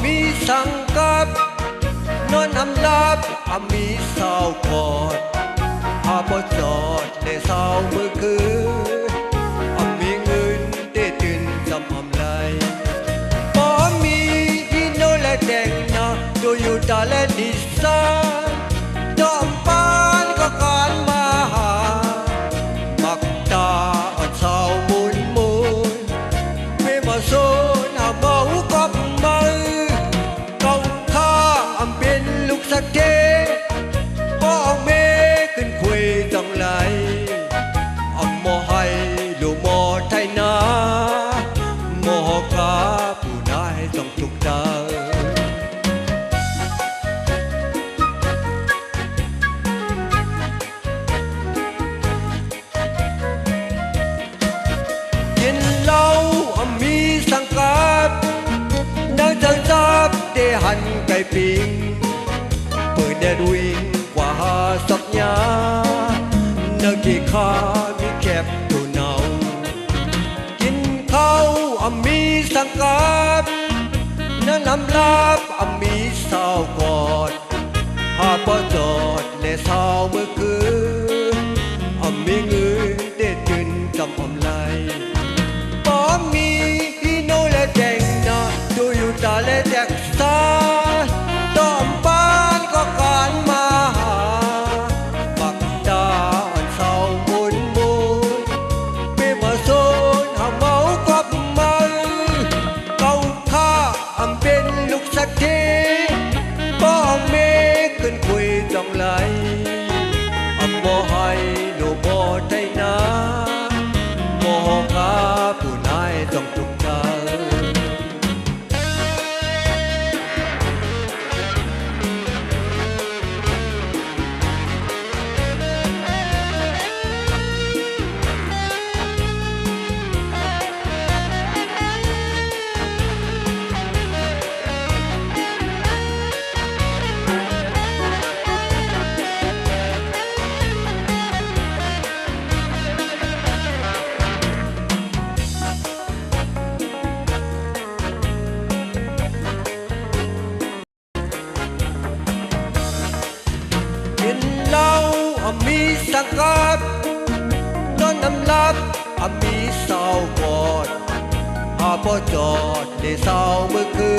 มีสังกับนอนอำลาบมีสาวกอดบ่จอดและสาวมือคืนมีเงินได้ตื่นจำไรบ่มีอีโนและแดงนาดูอยู่ตาและดิสานจอมปานก็การมาหามักตาอ่อนสาวมุนมุนไม่มาโซนเมากับมือเก่าข้าเป็นลูกสะเกบ่เมขึ้นคุยจังไรมอให้ลูกมอไทยนาหมอกาผู้ได้ต้องทุกตากินเหล้ามีสังกัดนักจังจับได้หันไก่ปิงเปิดแดดวิ่งกว่าสักยานักกี่ขามีแคบตัวเนากินข้าวมีสังกัดนั่นน้ำลาบมีสาวกอดบ่จอดและสาวเมื่อคืนมีเงินได้ตื่นจำไรบ่มีอีโนและแดงนาดูอยู่ตาและแดกสาต้อมปานก็การมาหาบักดาเศร้ามุนมุนไม่มาโซนเมากับมือเก่าข้าเป็นลูกสะเกบ่เมขึ้นคุยจังไรบ่ให้ลูกบ่ได้นาบ่กาผู้นายต้องทุกข์ใจกินเหล้ามีสังกัดนอนน้ำลับมีสาวกอดบ่จอดได้สาวเมื่อคื